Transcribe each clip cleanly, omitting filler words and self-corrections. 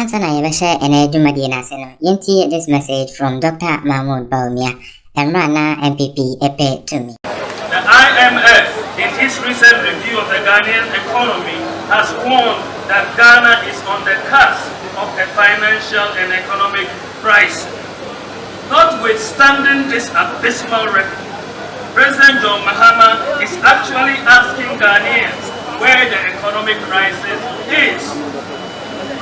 Answer na yebeshe ene jumadi na seno. Yenti this message from Dr. Mahmoud Bawumia, Emrana MPP Epe to me. The IMF, in its recent review of the Ghanaian economy, has warned that Ghana is on the cusp of a financial and economic crisis. Notwithstanding this abysmal record, President John Mahama is actually asking Ghanaians where the economic crisis is.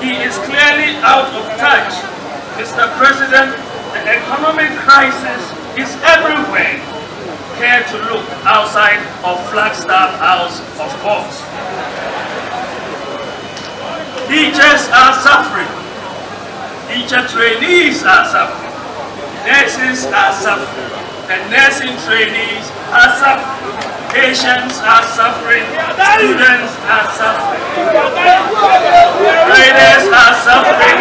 He is clearly out of touch. Mr. President, the economic crisis is everywhere. Care to look outside of Flagstaff House, of course. Teachers are suffering. Teacher trainees are suffering. Nurses are suffering. The nursing trainees are suffering. Patients are suffering. Students are suffering. Traders are suffering.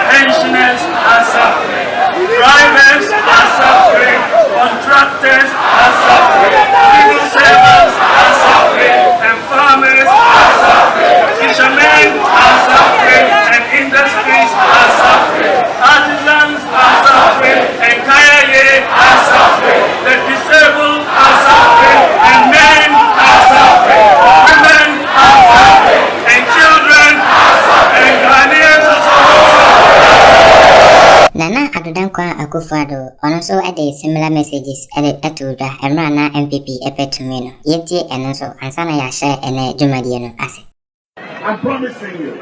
Pensioners are suffering. Drivers are suffering. Contractors are suffering. Civil servants are suffering. And farmers are suffering. Fishermen are suffering. And industries are suffering. Artisans are suffering. And Kayaye are suffering. The disabled are suffering. And men are suffering. Women are suffering. And children are suffering. And Ghanaians are suffering. Nana Adudankwa Akufo-Addo also added similar messages to the Emrana MPP Epe to me. Yeti and also Ansana Yasha and Jumadiano Ase. I'm promising you,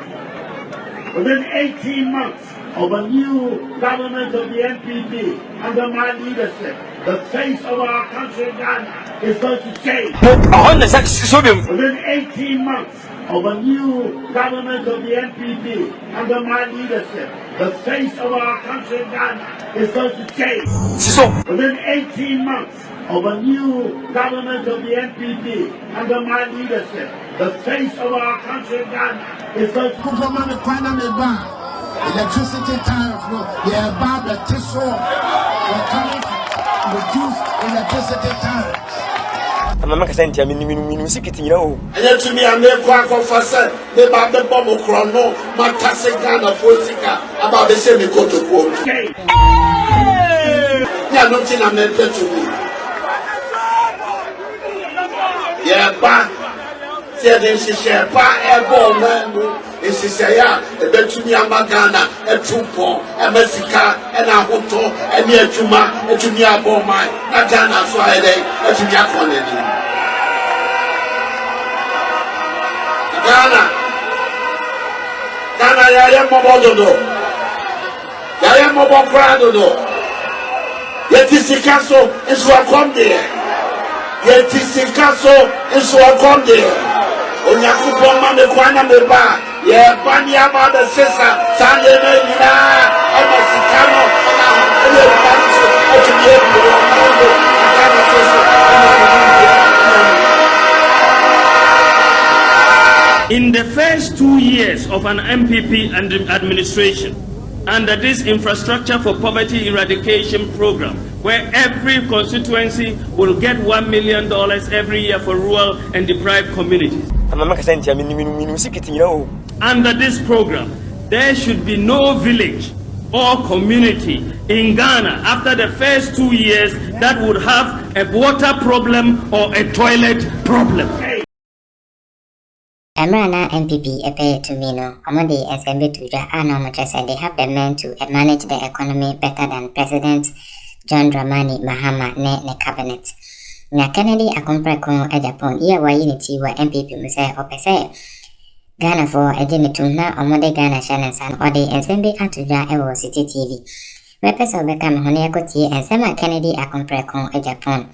within 18 months of a new government of the NPP under my leadership, the face of our country Ghana is going to change. Within 18 months of a new government of the NPP under my leadership, the face of our country Ghana is going to change. Within 18 months of a new government of the NPP under my leadership, the face of our country Ghana is going to electricity tariff, yeah, about the tissue, we're coming to reduce electricity tariffs. Mama kasenti ya minu sikiti yao. Eye to me amekwa konfasa me ba be bomb krono matase Ghana fosika about the same kotokuo. Ya no tina me to me. Yeah, ba tie den hihye pa ebo manu esisaya ebetumi amagana etupo emasika ena hoto ene adwuma etumi aboma na Ghana so ayede etumi akonani Ghana ya mobododo ya mobokwado yetisikaso enso akonde yetisikaso enso akonde onyakupo mame kwana meba ye bani amada sesa sande na yina amasikano na ele banso otuye mundo akana sesa. In the first 2 years of an MPP administration, under this Infrastructure for Poverty Eradication program, where every constituency will get $1 million every year for rural and deprived communities. Under this program, there should be no village or community in Ghana after the first 2 years that would have a water problem or a toilet problem. Emrana MPP Epe to me no, Amade and Sembe Tuja are no much as they have the men to manage the economy better than President John Dramani Mahama ne cabinet. Na Kennedy akompre kon e Japan iya wa unity wa MPP muse opese Ghana for ejimitum na omode Ghana channel san ode ensembe atuja e wo City TV. Mepesa obeka me hone yakotie ensema Kennedy akompre kon e Japan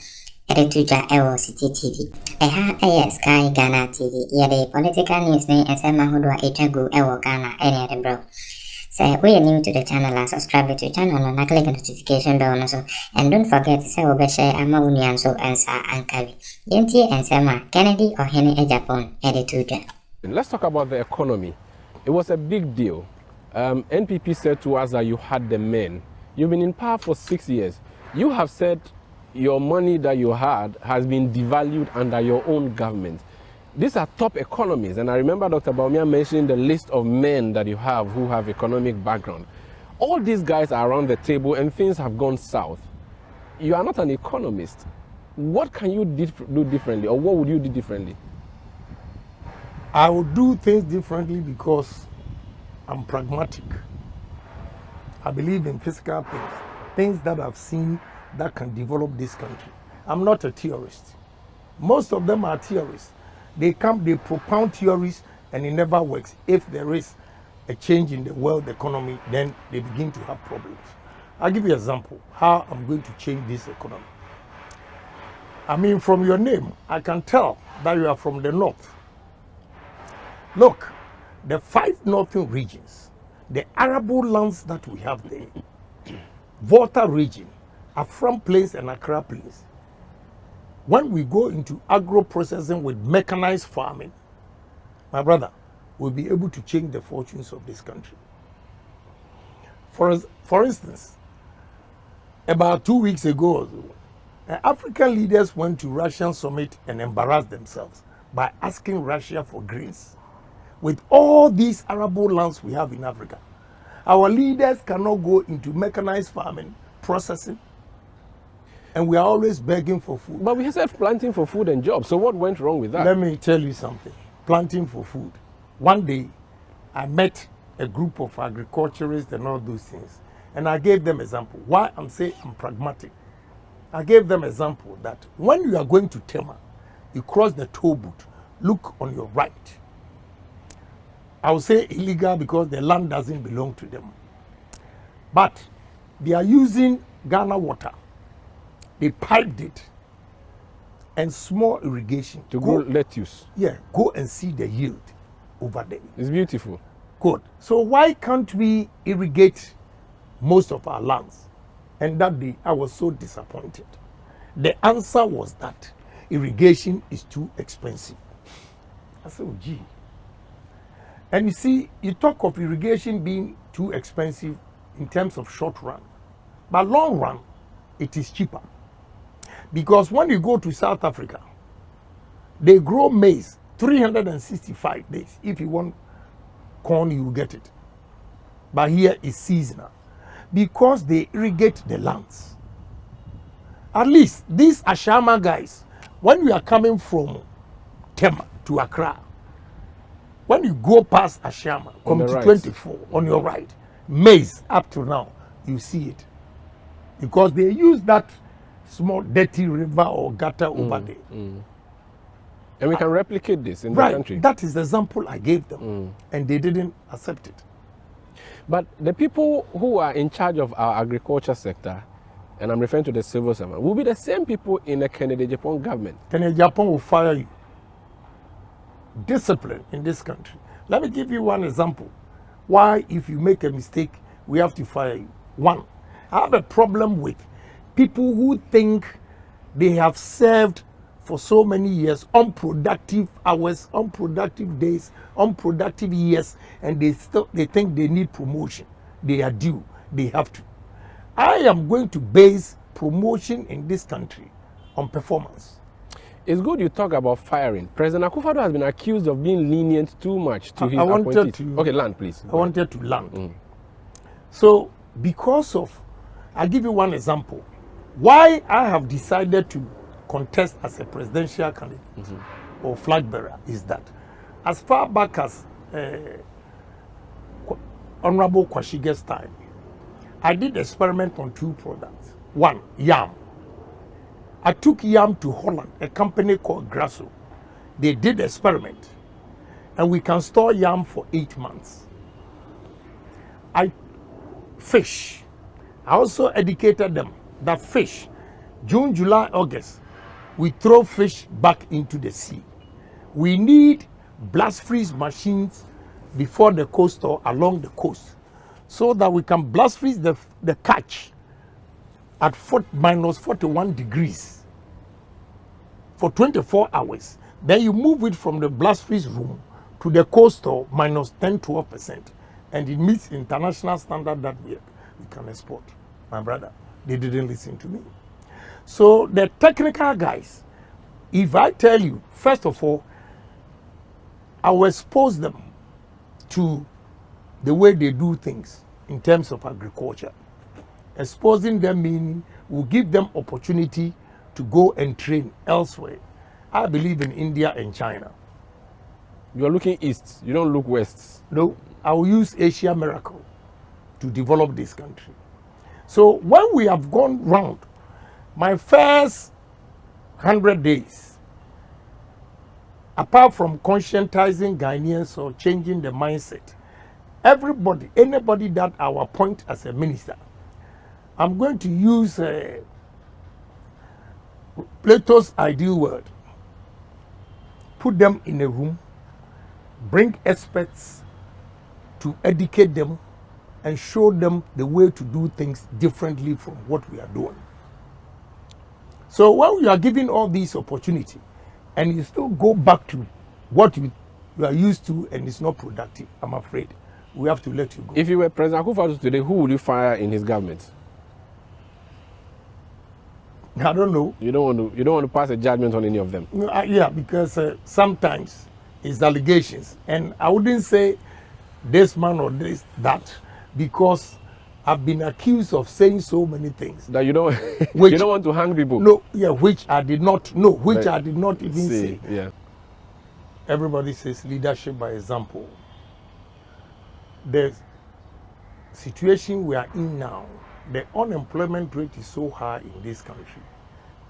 Eretuja e wo City TV. Eha Sky Ghana TV yade political news ne ensema hodwa echagu e wo Ghana ene bro. Say we are new to the channel and subscribe to the channel and click the notification bell also. And don't forget to say share Bawumia so answer and carry. Yenti and Sama Kennedy or Henry Japan edited. Let's talk about the economy. It was a big deal. NPP said to us that you had the men. You've been in power for 6 years. You have said your money that you had has been devalued under your own government. These are top economies, and I remember Dr. Bawumia mentioning the list of men that you have who have economic background. All these guys are around the table and things have gone south. You are not an economist. What can you do differently, or what would you do differently? I would do things differently because I'm pragmatic. I believe in physical things, things that I've seen that can develop this country. I'm not a theorist. Most of them are theorists. They propound theories, and it never works. If there is a change in the world economy, then they begin to have problems. I'll give you an example how I'm going to change this economy. I mean, from your name, I can tell that you are from the north. Look, the 5 northern regions, the arable lands that we have there, Volta region, Afram Plains and Accra Plains. When we go into agro-processing with mechanized farming, my brother, we'll be able to change the fortunes of this country. For instance, about 2 weeks ago, African leaders went to Russian summit and embarrassed themselves by asking Russia for grains. With all these arable lands we have in Africa, our leaders cannot go into mechanized farming, processing, and we are always begging for food. But we said planting for food and jobs, so what went wrong with that? Let me tell you something. Planting for food. One day, I met a group of agriculturists and all those things, and I gave them example. Why I'm saying I'm pragmatic. I gave them example that when you are going to Tema, you cross the toll booth, look on your right. I will say illegal because the land doesn't belong to them. But they are using Ghana water. They piped it and small irrigation. To grow lettuce. Yeah, go and see the yield over there. It's beautiful. Good. So why can't we irrigate most of our lands? And that day I was so disappointed. The answer was that irrigation is too expensive. I said, oh, gee. And you see, you talk of irrigation being too expensive in terms of short run, but long run, it is cheaper. Because when you go to South Africa, they grow maize 365 days. If you want corn, you will get it. But here it's seasonal. Because they irrigate the lands. At least these Ashama guys, when you are coming from Tema to Accra, when you go past Ashama, come to 24 on your right, maize up to now, you see it. Because they use that small dirty river or gutter over there. And we can replicate this in the country. That is the example I gave them. And they didn't accept it. But the people who are in charge of our agriculture sector, and I'm referring to the civil servant, will be the same people in the Kennedy Japan government. Kennedy Japan will fire you. Discipline in this country. Let me give you one example. Why, if you make a mistake, we have to fire you. One, I have a problem with people who think they have served for so many years, unproductive hours, unproductive days, unproductive years, and they think they need promotion. They are due. They have to. I am going to base promotion in this country on performance. It's good you talk about firing. President Akufo-Addo has been accused of being lenient too much to his appointees. Okay, land, please. I wanted to land. So, because of, I'll give you one example. Why I have decided to contest as a presidential candidate or flag bearer is that as far back as Honorable Kwashige's time, I did experiment on 2 products. One, yam. I took yam to Holland, a company called Grasso. They did experiment, and we can store yam for 8 months. Fish. I also educated them that fish, June, July, August, we throw fish back into the sea. We need blast freeze machines before the coast or along the coast so that we can blast freeze the catch at minus 41 degrees for 24 hours. Then you move it from the blast freeze room to the coastal minus 10-12%, and it meets international standard that we can export. My brother, they didn't listen to me. So the technical guys, if I tell you, first of all, I will expose them to the way they do things in terms of agriculture. Exposing them meaning will give them opportunity to go and train elsewhere. I believe in India and China. You're looking east, you don't look west. No, I will use Asia Miracle to develop this country. So when we have gone round, my first 100 days, apart from conscientizing Ghanaians or changing the mindset, everybody, anybody that I will appoint as a minister, I'm going to use Plato's ideal word. Put them in a room, bring experts to educate them and show them the way to do things differently from what we are doing. So when you are given all these opportunity and you still go back to what you are used to and it's not productive, I'm afraid we have to let you go. If you were President Akufo-Addo today, who would you fire in his government? I don't know. You don't want to pass a judgment on any of them. No, yeah, because sometimes it's allegations, and I wouldn't say this man or this that, because I've been accused of saying so many things that you don't which, you don't want to hang people. No, yeah, which I did not know, which I did not even say. Yeah. Everybody says leadership by example. The situation we are in now, the unemployment rate is so high in this country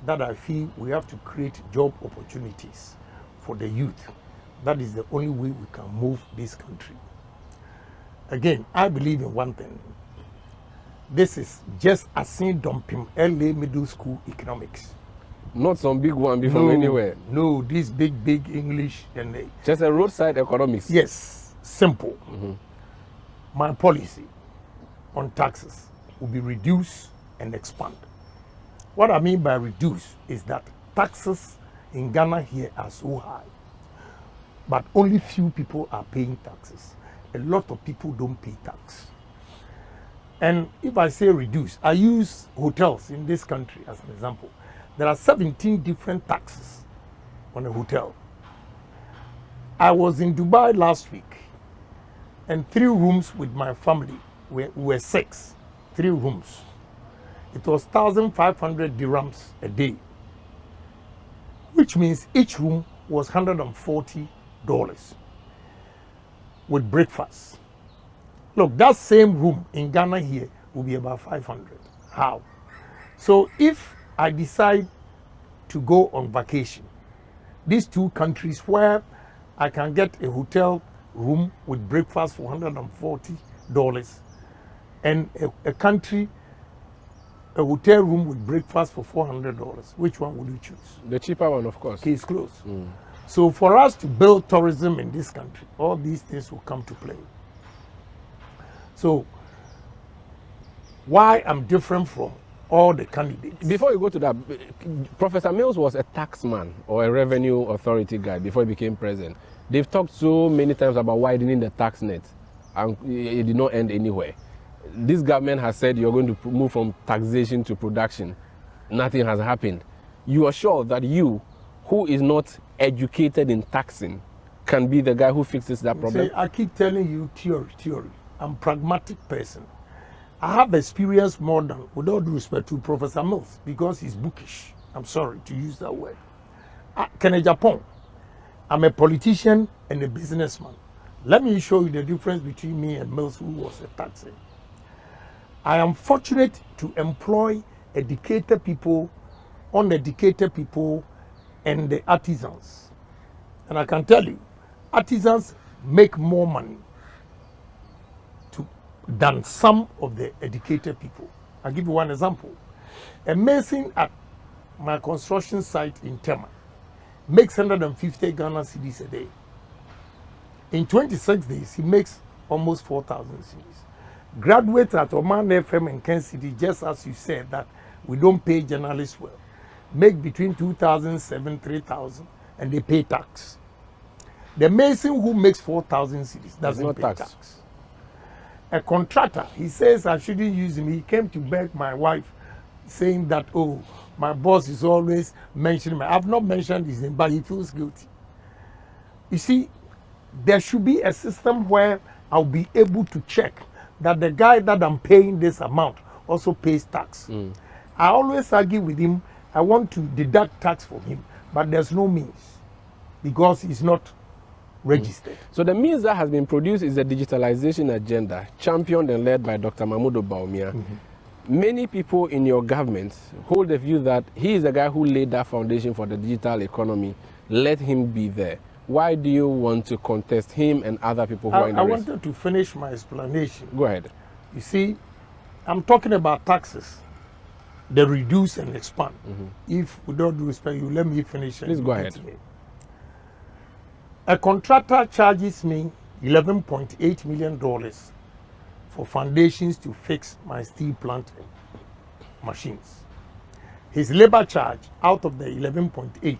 that I feel we have to create job opportunities for the youth. That is the only way we can move this country. Again, I believe in one thing. This is just a sin dumping LA middle school economics. Not some big one from anywhere. No, this big English and just a roadside economics. Yes, simple. My policy on taxes will be reduce and expand. What I mean by reduce is that taxes in Ghana here are so high, but only few people are paying taxes. A lot of people don't pay tax. And if I say reduce, I use hotels in this country as an example. There are 17 different taxes on a hotel. I was in Dubai last week, and 3 rooms with my family were 6. 3 rooms. It was 1,500 dirhams a day, which means each room was $140 with breakfast. Look, that same room in Ghana here will be about 500. How? So if I decide to go on vacation, these 2 countries where I can get a hotel room with breakfast for $140 and a country, a hotel room with breakfast for $400, which one would you choose? The cheaper one, of course. Case closed. So for us to build tourism in this country, all these things will come to play. So why I'm different from all the candidates. Before you go to that, Professor Mills was a taxman or a revenue authority guy before he became president. They've talked so many times about widening the tax net, and it did not end anywhere. This government has said you're going to move from taxation to production. Nothing has happened. You are sure that you, who is not educated in taxing, can be the guy who fixes that problem? See, I keep telling you theory. I'm a pragmatic person. I have experience more than, with all due respect to Professor Mills, because he's bookish. I'm sorry to use that word. Kene Japan, I'm a politician and a businessman. Let me show you the difference between me and Mills, who was a taxer. I am fortunate to employ educated people, uneducated people, and the artisans. And I can tell you, artisans make more money than some of the educated people. I'll give you one example. A mason at my construction site in Tema makes 150 Ghana cedis a day. In 26 days, he makes almost 4,000 cedis. Graduates at Oman FM and Ken City, just as you said that we don't pay journalists well, make between 2,007, 3,000, and they pay tax. The mason who makes 4,000 cedis doesn't pay tax. A contractor, he says I shouldn't use him. He came to beg my wife, saying that, oh, my boss is always mentioning me. I've not mentioned his name, but he feels guilty. You see, there should be a system where I'll be able to check that the guy that I'm paying this amount also pays tax. I always argue with him, I want to deduct tax from him, but there's no means because he's not registered. So the means that has been produced is the digitalization agenda, championed and led by Dr. Mahmoud Bawumia. Many people in your government hold the view that he is the guy who laid that foundation for the digital economy. Let him be there. Why do you want to contest him and other people who are in the race? I wanted to finish my explanation. Go ahead. You see, I'm talking about taxes, the reduce and expand. If we don't do respect, you let me finish. Please go ahead. A contractor charges me $11.8 million for foundations to fix my steel plant machines. His labor charge out of the 11.8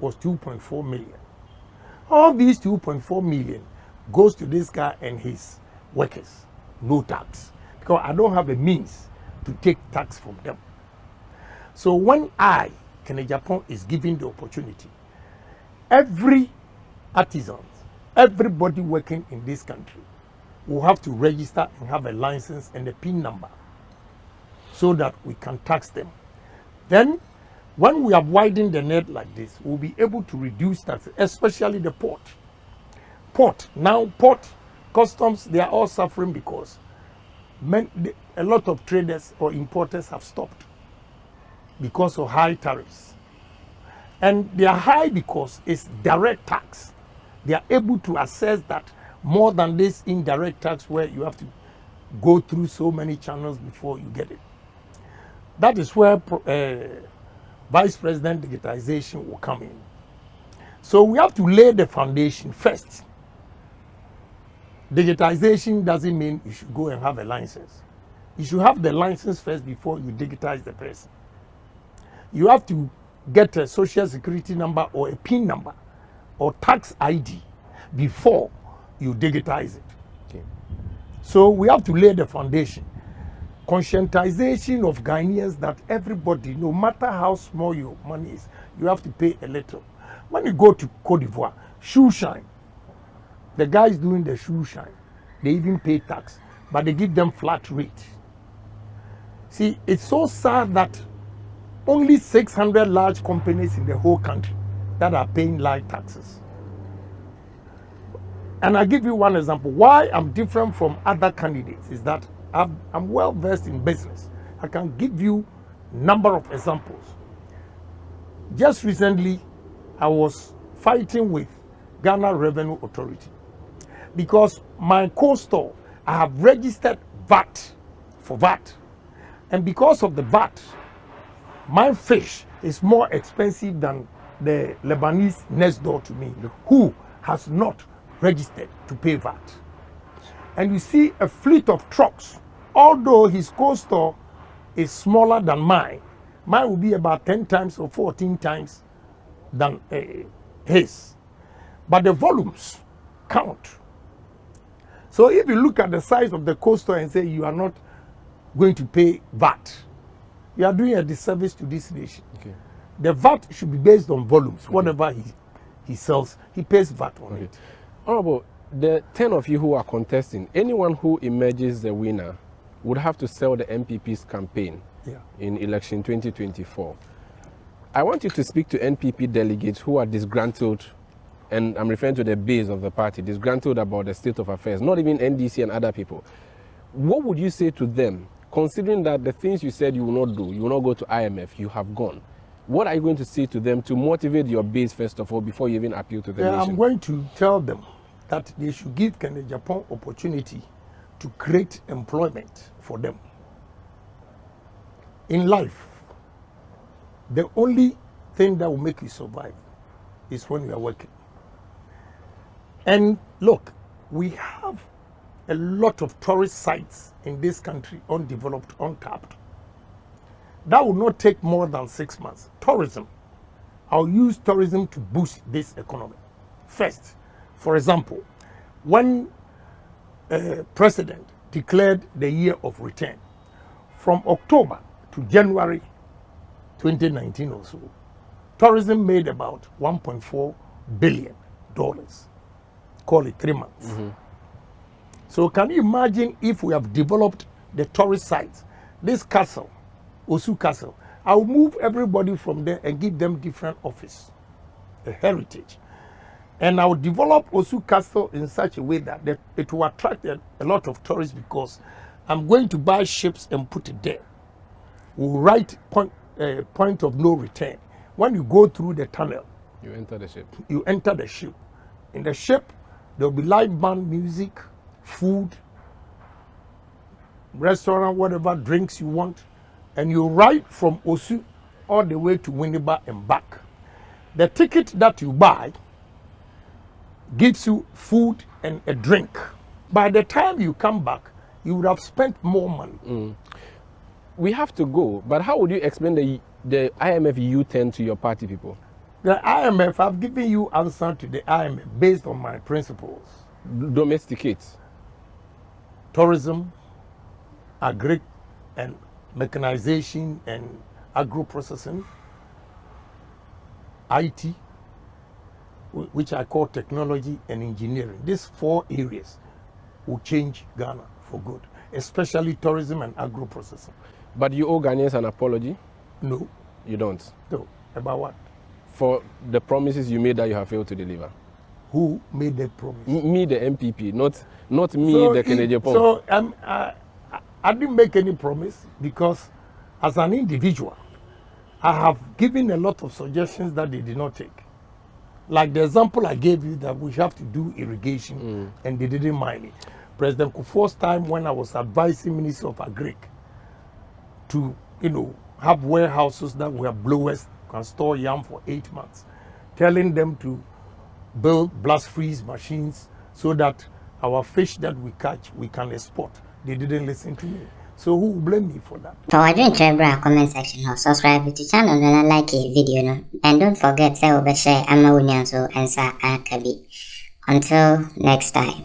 was 2.4 million. All these 2.4 million goes to this guy and his workers, no tax, because I don't have a means to take tax from them. So when Kenya Japan is given the opportunity, every artisan, everybody working in this country will have to register and have a license and a PIN number so that we can tax them. Then when we have widened the net like this, we'll be able to reduce taxes, especially the port. Port customs, they are all suffering because a lot of traders or importers have stopped because of high tariffs. And they are high because it's direct tax. They are able to assess that more than this indirect tax where you have to go through so many channels before you get it. That is where Vice President digitization will come in. So we have to lay the foundation first. Digitization doesn't mean you should go and have a license. You should have the license first before you digitize the person. You have to get a social security number or a PIN number or tax ID before you digitize it. Okay. So we have to lay the foundation. Conscientization of Ghanaians that everybody, no matter how small your money is, you have to pay a little. When you go to Cote d'Ivoire, shoe shine, the guys doing the shoe shine, they even pay tax, but they give them flat rate. See, it's so sad that only 600 large companies in the whole country that are paying large taxes. And I'll give you one example. Why I'm different from other candidates is that I'm well versed in business. I can give you a number of examples. Just recently, I was fighting with Ghana Revenue Authority because my co-store, I have registered VAT for VAT. And because of the VAT, my fish is more expensive than the Lebanese next door to me, who has not registered to pay VAT. And you see a fleet of trucks, although his co-store is smaller than mine will be about 10 times or 14 times than his. But the volumes count. So if you look at the size of the co-store and say you are not going to pay VAT, you are doing a disservice to this nation. Okay. The VAT should be based on volumes. Whatever he sells, he pays VAT on it. Honorable, the 10 of you who are contesting, anyone who emerges the winner would have to sell the MPP's campaign in election 2024. I want you to speak to NPP delegates who are disgruntled, and I'm referring to the base of the party, disgruntled about the state of affairs, not even NDC and other people. What would you say to them, considering that the things you said you will not do, you will not go to IMF, you have gone? What are you going to say to them to motivate your base, first of all, before you even appeal to the nation? I'm going to tell them that they should give Kenya Japan opportunity to create employment for them. In life, the only thing that will make you survive is when you are working. And look, we have a lot of tourist sites in this country, undeveloped, untapped. That will not take more than 6 months. Tourism. I'll use tourism to boost this economy. First, for example, when President declared the year of return, from October to January 2019 or so, tourism made about $1.4 billion call it 3 months. So can you imagine if we have developed the tourist sites, this castle, Osu Castle, I'll move everybody from there and give them different office, a heritage. And I'll develop Osu Castle in such a way that it will attract a lot of tourists because I'm going to buy ships and put it there. We'll write point of no return. When you go through the tunnel, You enter the ship. you enter the ship. In the ship, there'll be live band music, food, restaurant, whatever drinks you want, and you ride from Osu all the way to Winneba and back. The ticket that you buy gives you food and a drink. By the time you come back, you would have spent more money. We have to go, but how would you explain the IMF U-turn to your party people? The IMF, I've given you answer to the IMF based on my principles. Domesticate. Tourism, agri and mechanization and agro-processing, IT, which I call technology and engineering. These 4 areas will change Ghana for good, especially tourism and agro-processing. But you owe Ghanaians an apology? No. You don't? No. About what? For the promises you made that you have failed to deliver. Who made that promise? Me, the MPP, not me, So the Canadian Pope. So I didn't make any promise because as an individual, I have given a lot of suggestions that they did not take. Like the example I gave you that we have to do irrigation and they didn't mind it. President Kufuor's time when I was advising Minister of Agric to, have warehouses that were blowers, can store yam for 8 months, telling them to build blast freeze machines so that our fish that we catch, we can export. They didn't listen to me. So who will blame me for that? For our drink comment section or subscribe to the channel and like a video no. And don't forget to share Ama Unyanso and Sa Akabi. Until next time.